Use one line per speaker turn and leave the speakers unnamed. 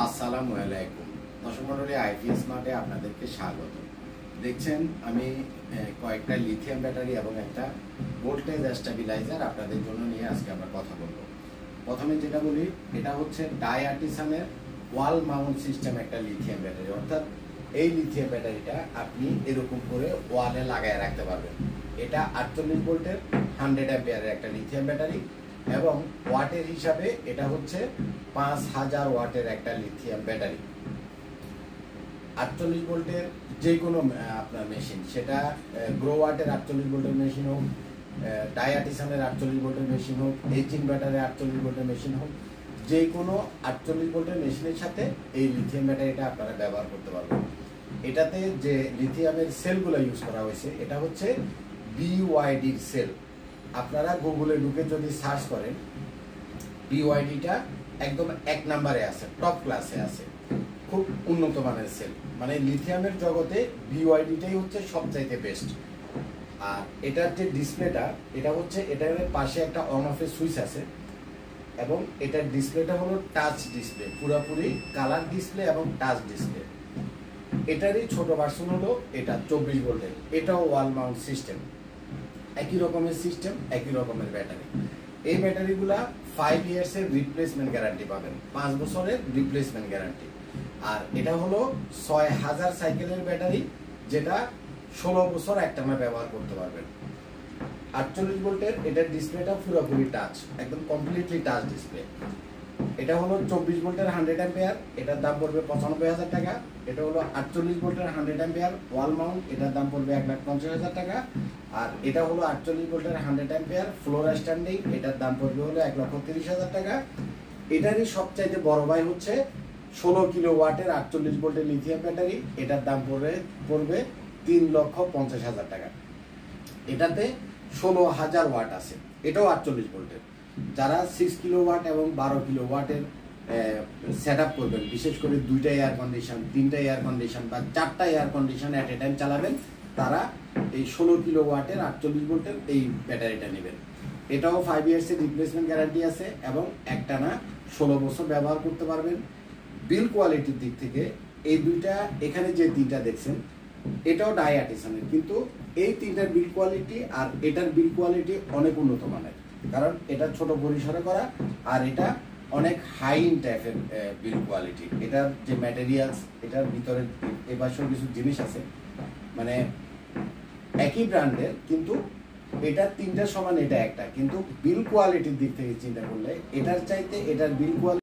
আসসালামু আলাইকুম দর্শক মণ্ডলী, আইপিএস স্মার্টে আপনাদেরকে স্বাগত। দেখছেন আমি কয়েকটা লিথিয়াম ব্যাটারি এবং একটা ভোল্টেজ স্টেবিলাইজার আপনাদের জন্য নিয়ে আজকে আমরা কথা বলবো। প্রথমে যেটা বলি, এটা হচ্ছে ডায়াটিসানের ওয়াল মাউন্ট সিস্টেম একটা লিথিয়াম ব্যাটারি। অর্থাৎ এই লিথিয়াম ব্যাটারিটা আপনি এরকম করে ওয়ালে লাগায় রাখতে পারবেন। এটা 48 ভোল্টের 100 অ্যাম্পিয়ারের একটা লিথিয়াম ব্যাটারি এবং ওয়াটের হিসাবে এটা হচ্ছে 5000 ওয়াটের একটা লিথিয়াম ব্যাটারি। 48 ভোল্টের যে কোনো আপনার মেশিন, সেটা গ্রো ওয়াটের 48 ভোল্টের মেশিন হোক, ডায়াটিসানের 48 ভোল্টের মেশিন হোক, এইচিং ব্যাটারির 48 ভোল্টের মেশিন হোক, যে কোনো 48 ভোল্টের মেশিনের সাথে এই লিথিয়াম ব্যাটারিটা আপনারা ব্যবহার করতে পারবেন। এটাতে যে লিথিয়ামের সেলগুলো ইউজ করা হয়েছে এটা হচ্ছে বিওয়াইডির সেল। আপনারা গুগলে ঢুকে যদি সার্চ করেন, বিওয়াইডিটা একদম 1 নম্বরে আছে, টপ ক্লাসে আছে, খুব উন্নত মানের সেল। মানে লিথিয়ামের জগতে বিওয়াইডিটাই হচ্ছে সবচাইতে বেস্ট। আর এটার যে ডিসপ্লেটা, এটা হচ্ছে এটার পাশে একটা অন অফের সুইচ আছে এবং এটার ডিসপ্লেটা হলো টাচ ডিসপ্লে, পুরোপুরি কালার ডিসপ্লে এবং টাচ ডিসপ্লে। এটারই ছোট ভার্সন হলো এটা 24 ভোল্টের, এটাও ওয়াল মাউন্ট সিস্টেম। একই রকমের সিস্টেম, একই রকমের ব্যাটারি। এই ব্যাটারিগুলা 5 ইয়ার্সের রিপ্লেসমেন্ট গ্যারান্টি পাবেন, 5 বছরের রিপ্লেসমেন্ট গ্যারান্টি। আর এটা হলো 6000 সাইকেলের ব্যাটারি, যেটা 16 বছর একটানা ব্যবহার করতে পারবেন। 48 ভোল্টের এটার ডিসপ্লেটা পুরোপুরি টাচ, একদম কমপ্লিটলি টাচ ডিসপ্লে। এটা হলো 24 ভোল্টের 100 অ্যাম্পিয়ার, এটার দাম পড়বে 95,000 টাকা। এটা হলো 48 ভোল্টের 100 অ্যাম্পিয়ার ওয়াল মাউন্ট, এটার দাম পড়বে 1,50,000 টাকা। আর এটা হলো 48 ভোল্টের 100 অ্যাম্পিয়ার ফ্লোর স্ট্যান্ডিং, এটার দাম পড়বে হলো 1,30,000 টাকা। এটারই সবচাইতে বড় ভাই হচ্ছে 16 কিলো ওয়াটের 48 ভোল্টের লিথিয়াম ব্যাটারি, এটার দাম পড়বে 3,50,000 টাকা। এটাতে 16,000 ওয়াট আছে, এটাও 48 ভোল্টের। যারা 6 কিলো ওয়াট এবং 12 কিলো ওয়াটের সেট আপ করবেন, বিশেষ করে 2টা এয়ার কন্ডিশন, 3টা এয়ার কন্ডিশন বা 4টা এয়ার কন্ডিশন এট এ টাইম চালাবেন, তারা এই 16 কিলো ওয়াটের 48 ভোল্টের এই ব্যাটারিটা নেবেন। এটাও 5 ইয়ার্সের রিপ্লেসমেন্ট গ্যারান্টি আছে এবং একটানা 16 বছর ব্যবহার করতে পারবেন। বিল কোয়ালিটির দিক থেকে এই দুইটা, এখানে যে 3টা দেখছেন এটাও ডায়াটিসানের, কিন্তু এই 3টার বিল কোয়ালিটি আর এটার বিল কোয়ালিটি অনেক উন্নত মানের, কারণ এটা ছোট পরিসরে করা আর এটা অনেক হাই ইন টাইপের বিল কোয়ালিটি। এটার যে ম্যাটেরিয়ালস, এটার ভিতরে এবারেও কিছু জিনিস আছে, মানে একই ব্র্যান্ডের কিন্তু এটা 3টার সমান, এটা একটা, কিন্তু বিল কোয়ালিটির দিক থেকে চিন্তা করলে এটার চাইতে এটার বিল কোয়ালিটি